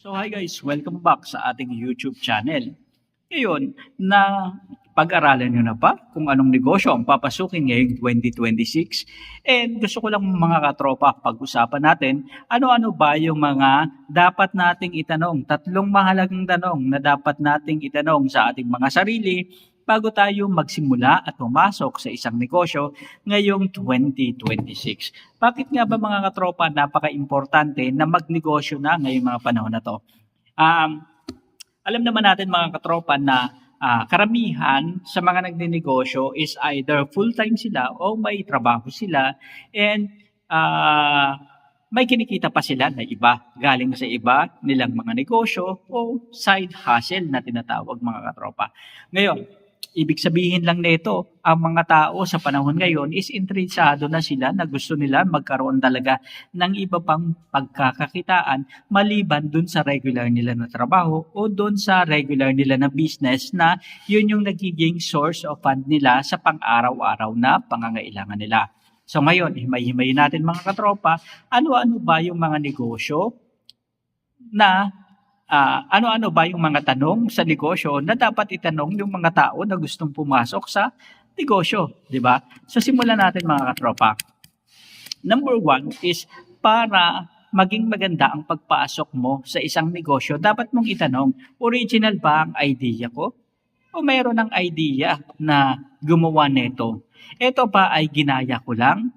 So hi guys, welcome back sa ating YouTube channel. Ngayon, pag-aralan nyo na ba kung anong negosyo ang papasukin ngayong 2026? And gusto ko lang mga katropa, pag-usapan natin, ano-ano ba yung mga dapat nating itanong? Tatlong mahalagang tanong na dapat nating itanong sa ating mga sarili bago tayo magsimula at pumasok sa isang negosyo ngayong 2026. Bakit nga ba mga katropa napaka-importante na magnegosyo na ngayong mga panahon na to? Alam naman natin mga katropa na karamihan sa mga nagnenegosyo is either full-time sila o may trabaho sila and may kinikita pa sila na iba galing sa iba nilang mga negosyo o side hustle na tinatawag mga katropa. Ngayon, ibig sabihin lang nito, ang mga tao sa panahon ngayon is interesado na sila na gusto nila magkaroon talaga ng iba pang pagkakakitaan maliban dun sa regular nila na trabaho o dun sa regular nila na business na yun yung nagiging source of fund nila sa pang-araw-araw na pangangailangan nila. So ngayon, himay-himay natin mga katropa, ano-ano ba yung mga negosyo na ano-ano ba yung mga tanong sa negosyo na dapat itanong yung mga tao na gustong pumasok sa negosyo, di ba? So simulan natin mga katropa. Number one is para maging maganda ang pagpasok mo sa isang negosyo, dapat mong itanong, original ba ang idea ko? O mayroon ng idea na gumawa nito? Ito ba ay ginaya ko lang?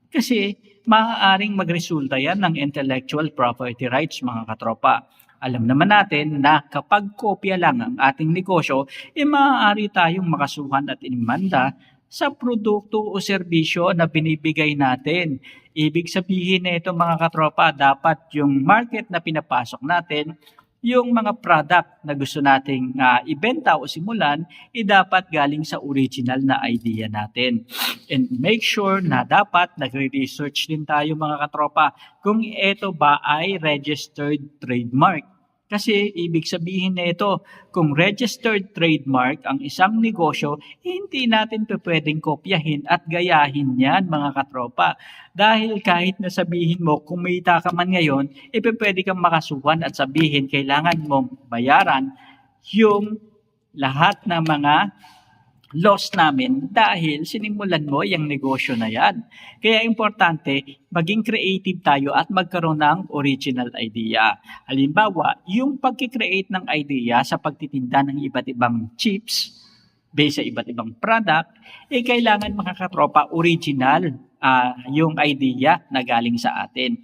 Kasi maaaring magresulta yan ng intellectual property rights mga katropa. Alam naman natin na kapag kopya lang ang ating negosyo, maaari tayong makasuhan at inimanda sa produkto o serbisyo na binibigay natin. Ibig sabihin nito mga katropa, dapat yung market na pinapasok natin, yung mga product na gusto nating ibenta o simulan, dapat galing sa original na idea natin. And make sure na dapat nagre-research din tayo mga katropa kung ito ba ay registered trademark. Kasi ibig sabihin nito, kung registered trademark ang isang negosyo, hindi natin pwedeng kopyahin at gayahin yan mga katropa. Dahil kahit na sabihin mo, kumita ka man ngayon, pwede kang makasuhan at sabihin kailangan mong bayaran yung lahat ng mga loss namin dahil sinimulan mo yung negosyo na yan. Kaya importante, maging creative tayo at magkaroon ng original idea. Halimbawa, yung pagkikreate ng idea sa pagtitinda ng iba't ibang chips based sa iba't ibang product, kailangan mga katropa original yung idea na galing sa atin.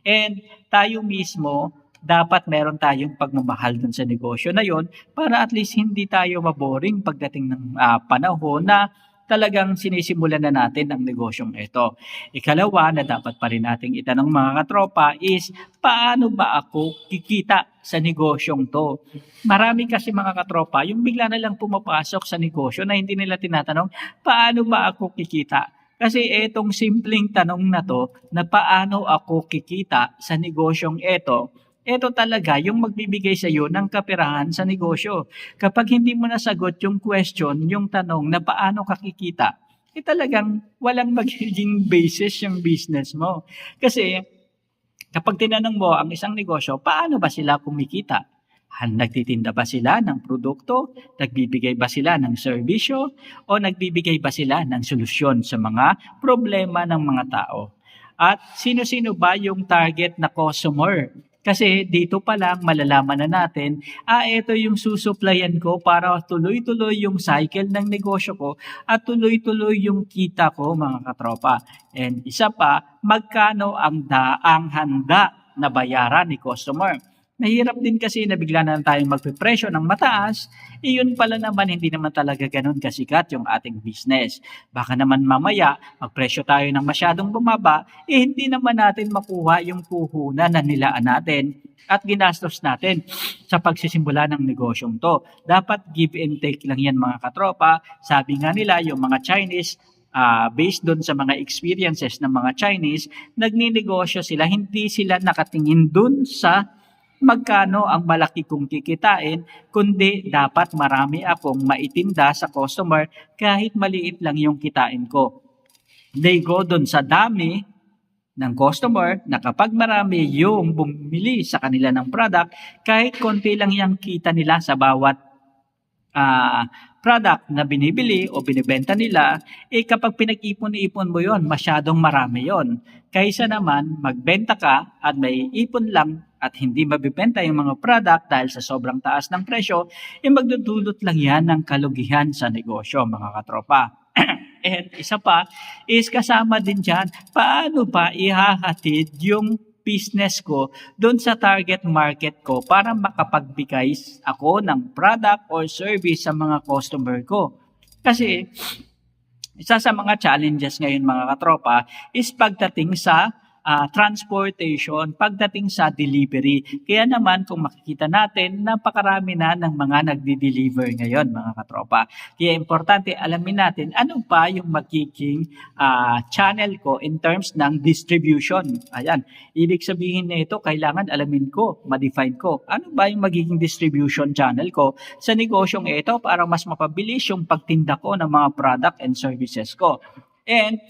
And tayo mismo, dapat meron tayong pagmamahal dun sa negosyo na yon para at least hindi tayo maboring pagdating ng panahon na talagang sinisimulan na natin ang negosyong ito. Ikalawa na dapat pa rin nating itanong mga katropa is, paano ba ako kikita sa negosyong to? Marami kasi mga katropa, yung bigla na lang pumapasok sa negosyo na hindi nila tinatanong, paano ba ako kikita? Kasi etong simpleng tanong na to, na paano ako kikita sa negosyong ito talaga yung magbibigay sa iyo ng kaperahan sa negosyo. Kapag hindi mo nasagot yung question, yung tanong na paano ka kikita, talagang walang magiging basis yung business mo. Kasi kapag tinanong mo ang isang negosyo, paano ba sila kumikita? Nagtitinda ba sila ng produkto? Nagbibigay ba sila ng serbisyo? O nagbibigay ba sila ng solusyon sa mga problema ng mga tao? At sino-sino ba yung target na customer? Kasi dito pa lang malalaman na natin, ito yung susuplayan ko para tuloy-tuloy yung cycle ng negosyo ko at tuloy-tuloy yung kita ko mga katropa. And isa pa, magkano ang handa na bayaran ni customer. Mahirap din kasi na bigla na tayong magpipresyo ng mataas, iyon pala naman hindi naman talaga ganun kasikat yung ating business. Baka naman mamaya magpresyo tayo ng masyadong bumaba, hindi naman natin makuha yung puhunan na nilaan natin at ginastos natin sa pagsisimula ng negosyong to. Dapat give and take lang yan mga katropa. Sabi nga nila yung mga Chinese, based doon sa mga experiences ng mga Chinese, nagninegosyo sila, hindi sila nakatingin doon sa magkano ang malaki kong kikitain, kundi dapat marami akong maitinda sa customer kahit maliit lang yung kitain ko. They go doon sa dami ng customer na kapag marami yung bumili sa kanila ng product, kahit konti lang yung kita nila sa bawat product na binibili o binibenta nila, kapag pinag-ipon-ipon mo yon, masyadong marami yon. Kaysa naman magbenta ka at may ipon lang at hindi mabibenta yung mga product dahil sa sobrang taas ng presyo, magdudulot lang yan ng kalugihan sa negosyo, mga katropa. And isa pa is kasama din dyan, paano pa ihahatid yung business ko doon sa target market ko para makapagbigay ako ng product or service sa mga customer ko. Kasi isa sa mga challenges ngayon, mga katropa, is pagdating sa transportation, pagdating sa delivery. Kaya naman kung makikita natin, napakarami na ng mga nagdi-deliver ngayon, mga katropa. Kaya importante alamin natin ano pa yung magiging channel ko in terms ng distribution. Ayan, ibig sabihin na ito, kailangan alamin ko, ma-define ko, ano ba yung magiging distribution channel ko sa negosyong ito para mas mapabilis yung pagtinda ko ng mga product and services ko. And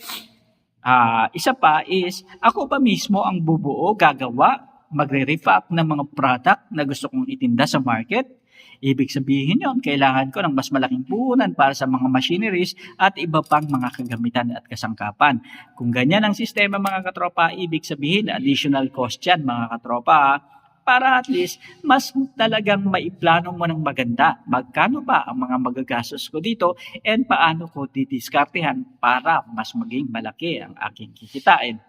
isa pa is, ako pa mismo ang bubuo, gagawa, magre-repack ng mga product na gusto kong itinda sa market. Ibig sabihin yon, kailangan ko ng mas malaking puhunan para sa mga machineries at iba pang mga kagamitan at kasangkapan. Kung ganyan ang sistema, mga katropa, ibig sabihin additional cost yan, mga katropa, para at least mas talagang maiplano mo ng maganda. Magkano ba ang mga magagastos ko dito and paano ko didiskartehan para mas maging malaki ang aking kikitain.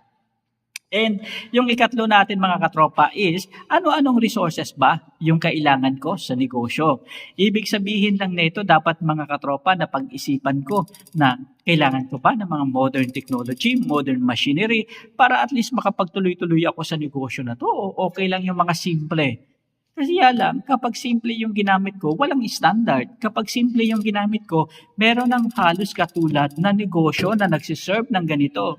And yung ikatlo natin, mga katropa, is ano-anong resources ba yung kailangan ko sa negosyo. Ibig sabihin lang nito, dapat, mga katropa, na pag-isipan ko na kailangan ko ba ng mga modern technology, modern machinery para at least makapagtuloy-tuloy ako sa negosyo na to, o okay lang yung mga simple. Kasi lang, kapag simple yung ginamit ko, walang standard. Kapag simple yung ginamit ko, meron ng halos katulad na negosyo na nagsiserve ng ganito.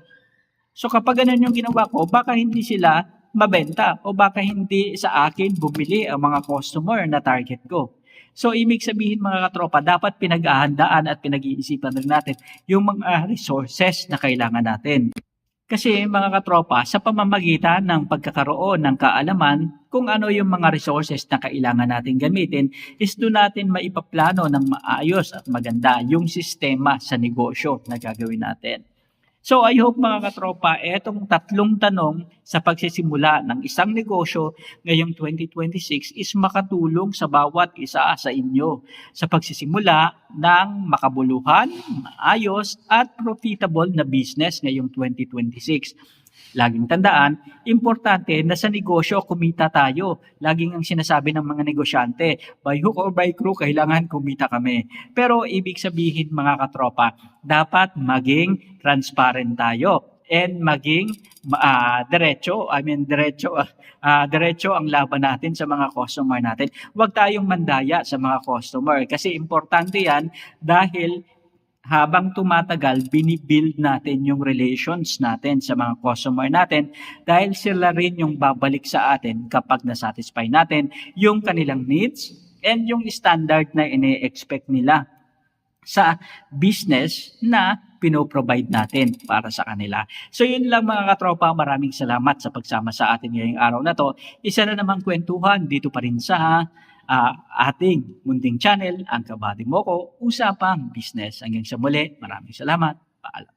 So kapag ganun yung ginawa ko, baka hindi sila mabenta o baka hindi sa akin bumili ang mga customer na target ko. So ibig sabihin, mga katropa, dapat pinag-ahandaan at pinag-iisipan rin natin yung mga resources na kailangan natin. Kasi, mga katropa, sa pamamagitan ng pagkakaroon ng kaalaman kung ano yung mga resources na kailangan natin gamitin, is doon natin maipaplano ng maayos at maganda yung sistema sa negosyo na gagawin natin. So I hope, mga katropa, etong tatlong tanong sa pagsisimula ng isang negosyo ngayong 2026 is makatulong sa bawat isa sa inyo sa pagsisimula ng makabuluhan, maayos at profitable na business ngayong 2026. Laging tandaan, importante na sa negosyo kumita tayo. Laging ang sinasabi ng mga negosyante, by hook or by crook, kailangan kumita kami. Pero ibig sabihin, mga katropa, dapat maging transparent tayo and maging diretso ang laban natin sa mga customer natin. Huwag tayong mandaya sa mga customer kasi importante yan dahil habang tumatagal, binibuild natin yung relations natin sa mga customer natin dahil sila rin yung babalik sa atin kapag nasatisfy natin yung kanilang needs and yung standard na ine-expect nila sa business na pinoprovide natin para sa kanila. So yun lang, mga katropa, maraming salamat sa pagsama sa atin ngayong araw na to. Isa na namang kwentuhan dito pa rin sa ating munting channel, ang Kabady Mo Ko, Usapang Business. Hanggang sa muli, maraming salamat. Paalam.